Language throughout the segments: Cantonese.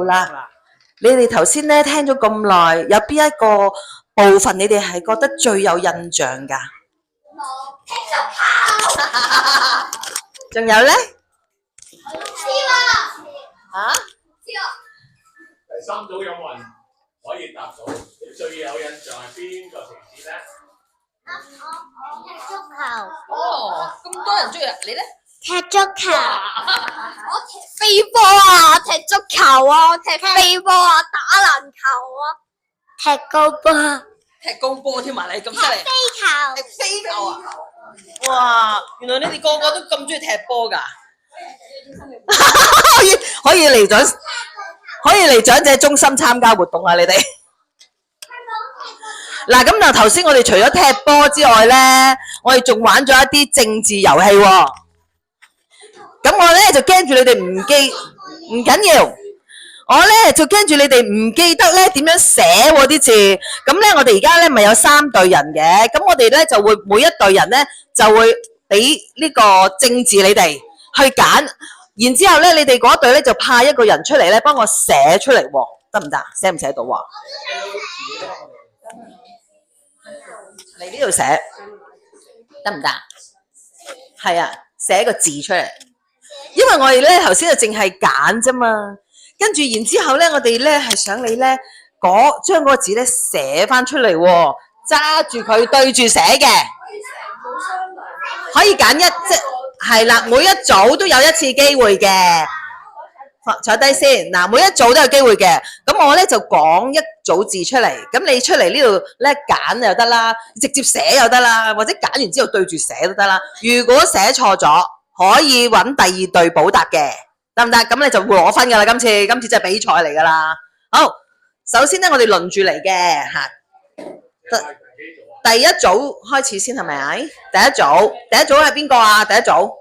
好啦，你哋頭先咧聽咗咁耐，有邊一個部分你哋係覺得最有印象㗎？仲有咧？啊？第三組有冇人可以答到？你最有印象係邊個情節咧？踢足球。哦，咁多人中意啊！你咧？踢足球。我踢飛波啊！踢足球啊！踢飛波啊！打籃球啊！踢高波。踢高波添埋你咁犀利！飛球。踢飛球啊！哇！原來你哋個個都咁中意踢波㗎？可以嚟長者中心參加活動啊！你哋嗱咁就頭先我哋除咗踢波之外咧，我哋仲玩咗一啲政治遊戲喎。咁我咧就驚住你哋唔緊要，我咧就驚住你哋唔記得咧點樣寫喎啲字。咁咧我哋而家咧咪有3隊人嘅，咁我哋咧就會每一隊人咧就會俾呢個政治你哋去揀。然之後咧，你哋嗰隊咧就派一個人出嚟咧，幫我寫出嚟喎，得唔得？寫唔寫到啊？嚟呢度寫得唔得？係啊，寫個字出嚟。因為我哋咧頭先就淨係揀啫嘛，跟住然之後咧，我哋咧係想你咧將嗰個字咧寫翻出嚟喎，揸住佢對住寫嘅，可以揀係啦，每一組都有一次機會嘅。坐低先，嗱，每一組都有機會嘅。咁我咧就講一組字出嚟，咁你出嚟呢度咧揀又得啦，直接寫又得啦，或者揀完之後對住寫都得啦。如果寫錯咗，可以揾第2隊補答嘅，得唔得？咁你就會攞分噶啦。今次真係比賽嚟噶啦。好，首先咧我哋輪住嚟嘅嚇。第一組開始先係咪？第一組係邊個啊？第一組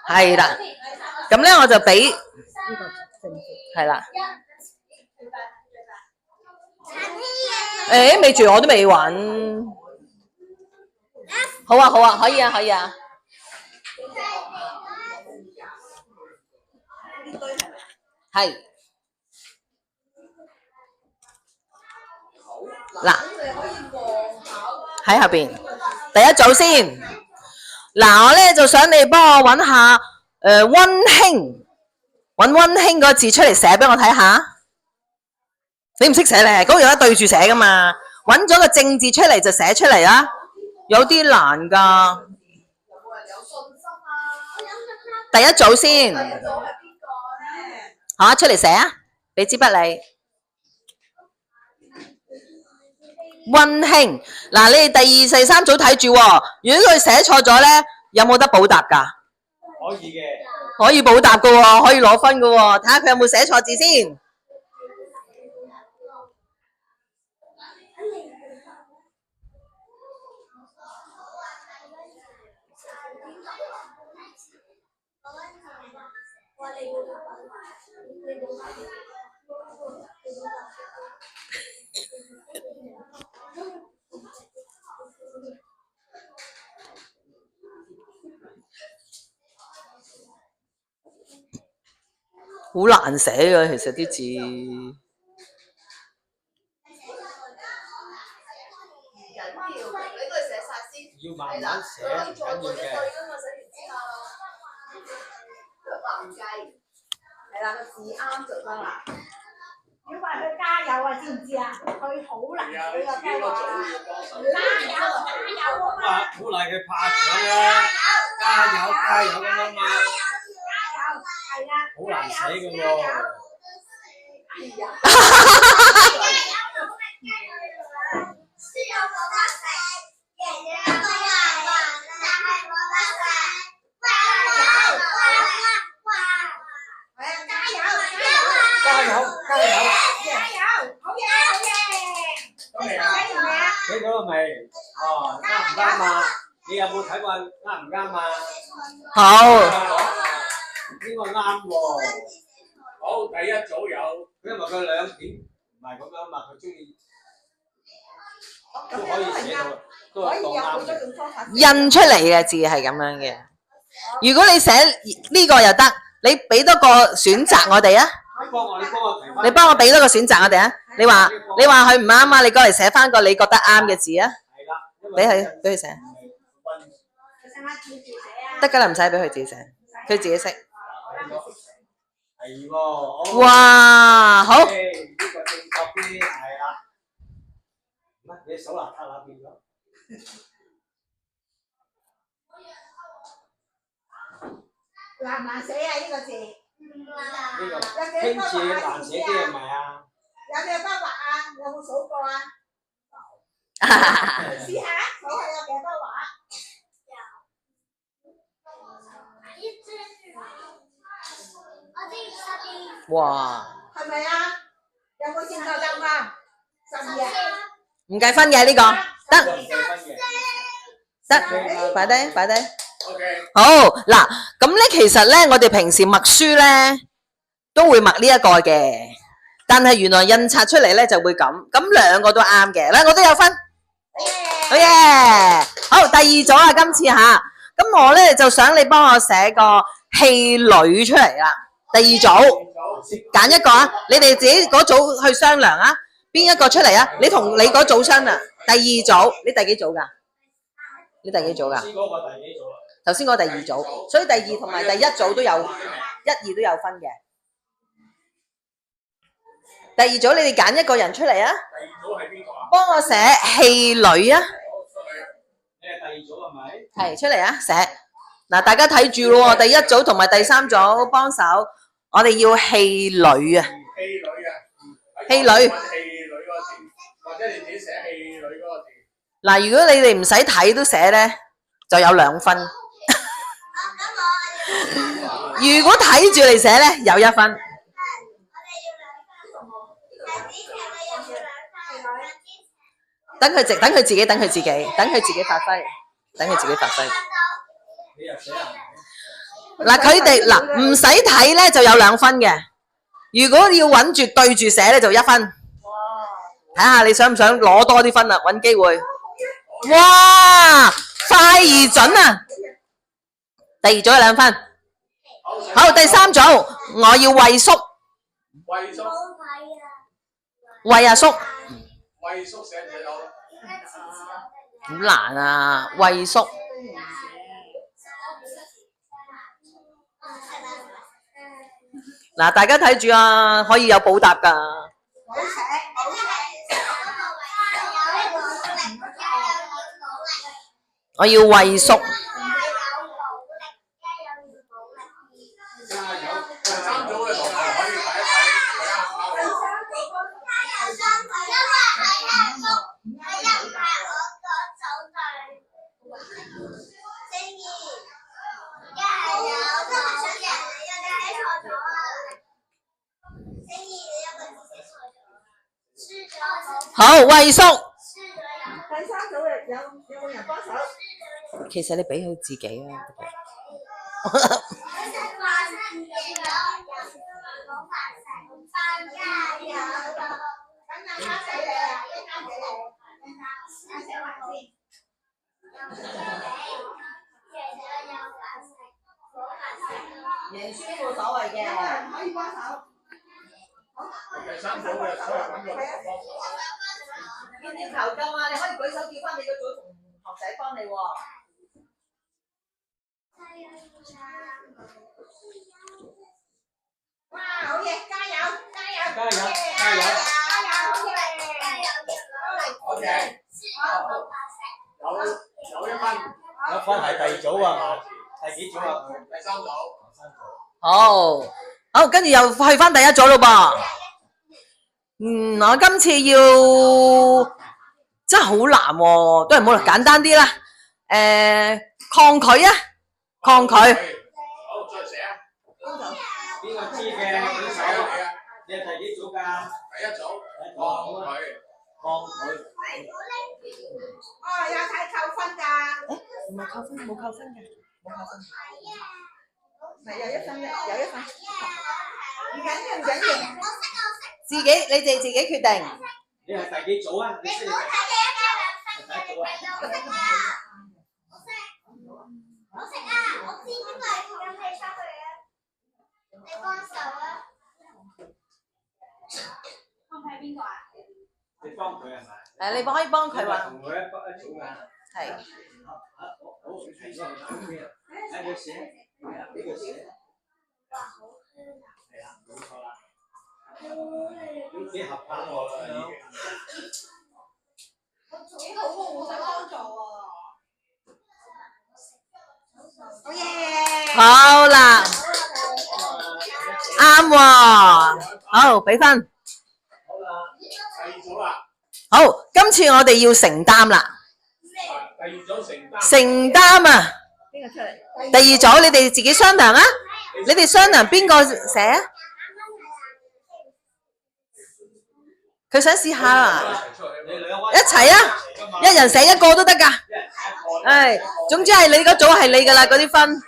係啦。咁咧我就俾係啦。誒，未住我都未揾。好啊，可以啊。係。嗱，喺後邊第一組先。嗱，我咧就想你幫我揾下溫馨，揾溫馨個字出嚟寫俾我睇下。你唔識寫咧，嗰個有得對住寫噶嘛？揾咗個正字出嚟就寫出嚟啦，有啲難噶。第一組先。好，出嚟寫啊！俾支筆你。溫馨，嗱，你哋第2、第3組睇住喎。如果佢寫錯咗咧，有冇得補答㗎？可以嘅。可以補答㗎喎，可以攞分㗎喎。睇下佢有冇寫錯字先。好難寫㗎，其實啲字。要慢慢寫，唔緊要嘅。係啦，個字啱就得啦。要話佢加油啊，知唔知啊？佢好難寫啊，都話加油啊！鼓勵佢拍掌啦，加油咁樣嘛。係啊，好難寫㗎喎。睇到未？哦，啱唔啱啊？你有冇睇過啱唔啱啊？好。呢個啱喎。好，第一組有，因為佢兩點唔係咁樣嘛，佢中意都可以寫到，都係當啱嘅。印出嚟嘅字係咁樣嘅。如果你寫呢個又得，你俾多個選擇我哋啊。你幫我俾多個選擇我哋啊！你話佢唔啱啊，你過嚟寫翻個你覺得啱嘅字啊！俾佢寫，得㗎啦，唔使俾佢自己寫，佢自己識。係喎，哇，好。呢個正確啲，係啦。乜你手邋遢啦變咗？難唔難寫啊？呢個字呢個聽字難寫啲係咪啊？有幾多畫啊？有冇數過啊？試下數下有幾多畫？哇！係咪啊？有冇見過得啊？12啊？唔計分嘅呢個，得唔計分嘅。得，擺低擺低。 OK。好嗱，咁咧其實咧，我哋平時默書咧都會默呢一個嘅，但係原來印刷出嚟咧就會咁，咁兩個都啱嘅，咧我都有分。好耶！好，第二組啊，今次吓，咁我咧就想你幫我寫個戲女出嚟啦。第二組揀一個啊，你哋自己嗰組去商量啊，邊一個出嚟啊？你同你嗰組商量。第二組，你第幾組㗎？你第幾組㗎？頭先嗰個第二組，所以第二同埋第一組都有，一二都有分嘅。第二組你哋揀一個人出嚟啊！第二組係邊個啊？幫我寫戲女啊！你係第二組係咪？係出嚟啊！寫嗱，大家睇住咯喎，第一組同埋第三組幫手，我哋要戲女啊！戲女啊！戲女。戲女嗰個字，或者你自己寫戲女嗰個字。嗱，如果你哋唔使睇都寫咧，就有2分。如果睇住嚟寫咧，有1分。等佢自己發揮，你又寫啊？嗱，佢哋嗱唔使睇咧就有2分嘅，如果要揾住對住寫咧就1分。睇下你想唔想攞多啲分啊？揾機會。哇，快而準啊！第二組有2分。好，第三組我要魏叔。魏叔。魏阿叔。魏叔寫唔寫到？好難啊，魏叔。嗱，大家睇住啊，可以有補答㗎。我要魏叔。加油！第三組嘅同學可以睇一睇。好，魏叔。第三組有冇人幫手？其實你俾佢自己啊。贏輸冇所謂嘅。可以幫手。第三組嘅所有揾個同學幫手。邊啲求救啊？你可以舉手叫翻你個組同學仔幫你喎。哇，好嘢！加油！加油！OK。有1分。1分係第二組啊？第幾組啊？第三組。好，跟住又去翻第一組咯噃。我今次要真係好難喎，都係冇啦，簡單啲啦。抗拒啊，抗拒。好，再寫啊。邊個知嘅？舉手啊！你係第幾組㗎？第一組。抗拒。有睇扣分㗎。唔係扣分，冇扣分嘅，冇扣分。咪有1分，唔緊要。你哋自己決定。你係第幾組啊？你識唔識？我知邊個係咁你出去啊？你幫手啊！幫佢係咪？你可以幫佢話同佢一組㗎。係。好，提咗佢睇佢寫，係啊，俾佢寫。係啊，冇錯啦。呢合拍我啦已經。幾好喎，互相幫助喎。好嘢！好啦，啱喎。好，俾分。好啦，第二組啦。好，今次我哋要承擔啦。第二組承擔。承擔啊！邊個出嚟？第二組你哋自己商量啊！你哋商量邊個寫啊？佢想試下啊！一齊啊！一人寫一個都得㗎。唉，總之係你嗰組係你㗎啦，嗰啲分。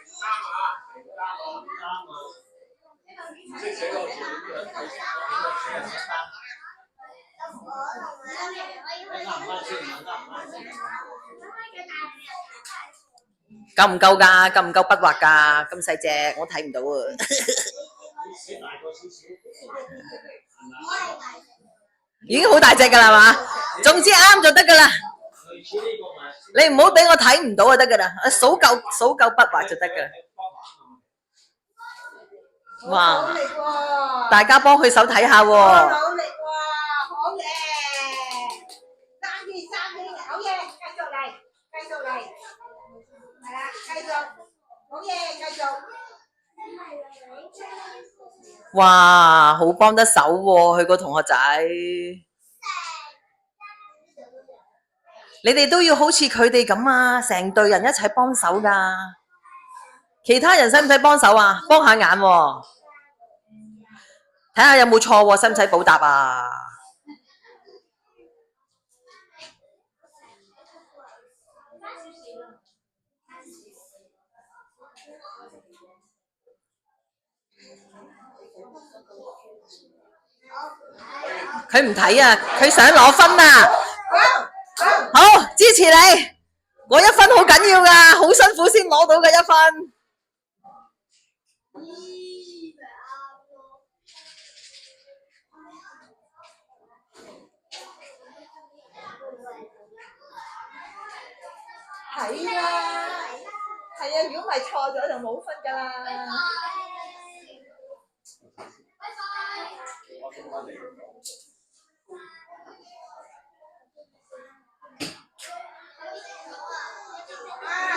夠唔夠㗎？夠唔夠筆畫㗎？咁細隻，我睇唔到啊！已經好大隻㗎啦嘛，總之啱就得㗎啦。你唔好俾我睇唔到就得㗎啦，數夠筆畫就得㗎啦。哇！努力喎！大家幫佢手睇下喎。努力喎，好嘢！爭啲，好嘢！繼續嚟，係啦，繼續，好嘢，繼續。哇，好幫得手喎，佢個同學仔。你哋都要好似佢哋咁啊，成隊人一齊幫手㗎。其他人使唔使幫手啊？幫下眼喎，睇下有冇錯喎，使唔使補答啊？佢唔睇啊，佢想攞分啊！好，支持你，我一分好緊要噶，好辛苦先攞到嘅一分。係啊，如果唔係錯咗就冇分㗎啦。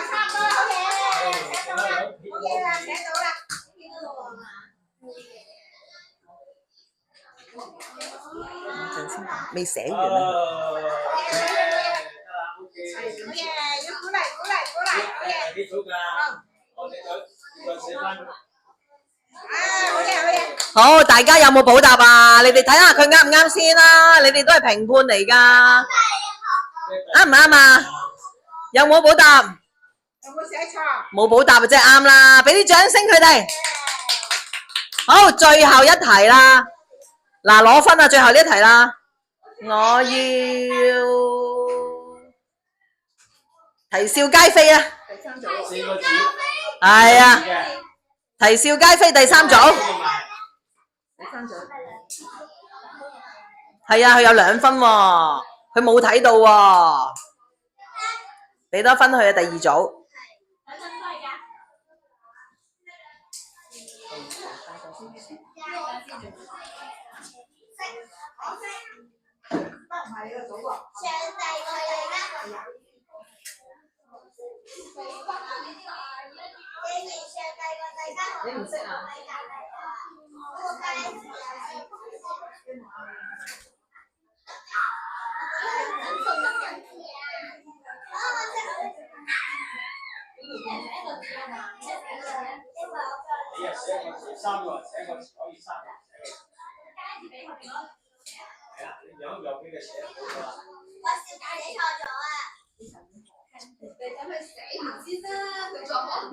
差唔多好嘢，寫到啦，好嘢啦，寫到啦。未寫完啊！好嘢，要鼓勵，好嘢。幾組㗎？我哋再寫翻。好嘢。好，大家有冇補答啊？你哋睇下佢啱唔啱先啦。你哋都係評判嚟㗎，啱唔啱啊？有冇補答？有冇寫錯？冇補答就即係啱啦，俾啲掌聲佢哋。好，最後一題啦，嗱攞分啊！最後呢一題啦，我要啼笑皆非啊！第三組。 4個字。係啊，啼笑皆非第三組。第三組。係啊，佢有2分喎，佢冇睇到喎，俾多分佢啊！第二組。你唔識啊？你又寫個字3個，寫個字可以3個。係啊，你有俾佢寫好啦。我小姐你錯咗啊！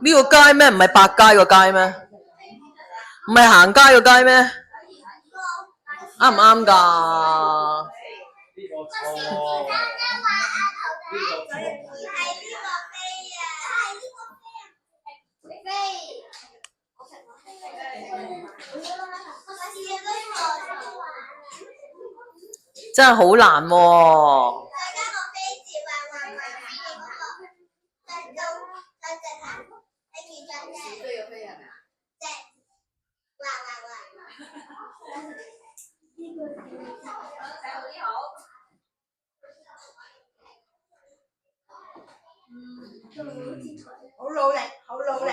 呢個街咩？唔係百佳個街咩？唔係行街個街咩？啱唔啱㗎？呢個錯。真係好難喎。好努力，好努力，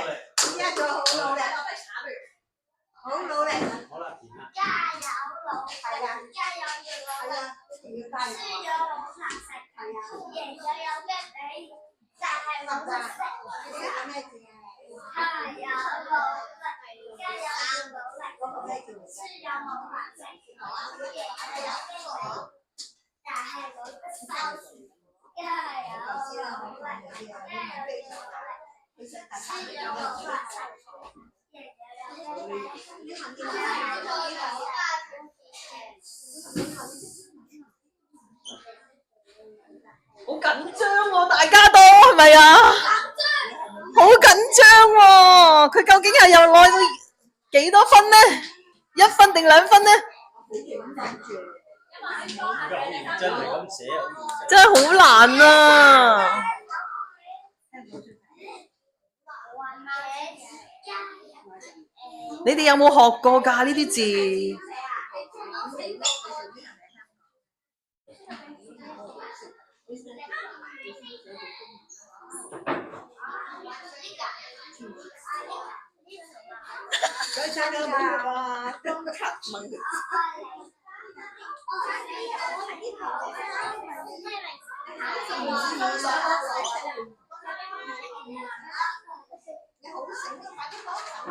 依家仲好努力，好努力。好啦，填啦。加油努力，係啊，加油要努力，係啊，一定要加油。輸咗冇飯食，係啊，贏咗有咩俾，就係冇得食。你識下咩字啊？加油努力，加油要努力，嗰個咩字嚟輸咗冇飯食，贏咗有咩俾，就係冇得收。加油努力，加油要努力，佢識係輸咗冇飯食，贏咗有咩俾，就係冇得收。好緊張喎，大家都係咪啊？好緊張喎，佢究竟係又攞到幾多分呢？1分定2分呢？而家好認真係咁寫，好認真。真係好難啊！你哋有冇學過㗎呢啲字？佢唱緊啊，中級文。你好醒，快啲攞糖，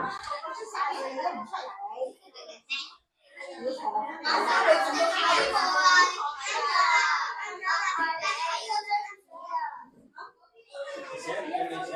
我出晒嘢你都唔出嚟。要糖啊！你仲要睇我啊！寫，叫你寫。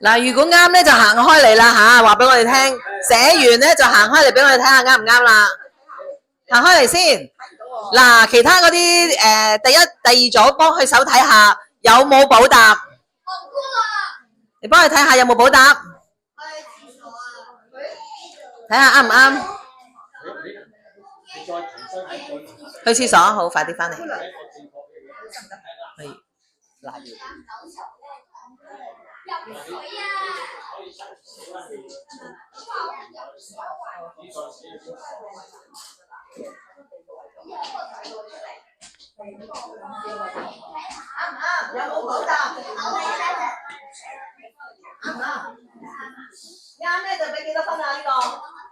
嗱，如果啱咧就行開嚟啦吓，話俾我哋聽。寫完咧就行開嚟俾我哋睇下啱唔啱啦。行開嚟先。嗱，其他嗰啲第一、第二組幫佢手睇下有冇補答。你幫佢睇下有冇補答。睇下啱唔啱？去廁所，好，快啲翻嚟。係，嗱。啱唔啱？有冇補答？啱唔啱？啱咧就俾幾多分啊？呢個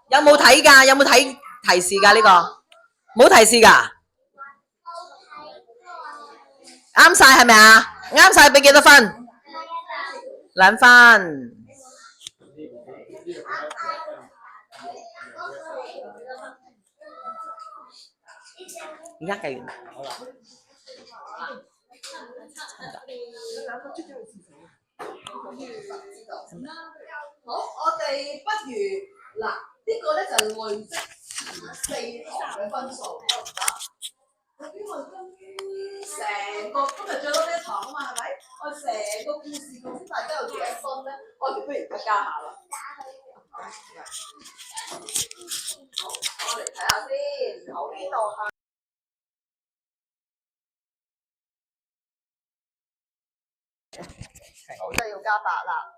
有冇睇㗎？有冇睇提示㗎？呢個冇提示㗎？啱晒係咪啊？啱晒俾幾多分？2分。而家計完啦。好，我哋不如嗱，呢個咧就累積4堂嘅分數，得唔得？因為成個今日最多呢一堂啊嘛，係咪？我成個故事究竟大家有幾多分咧？我哋不如而家加下啦。好，我嚟睇下先，有邊度啊？好，真係要加8啦。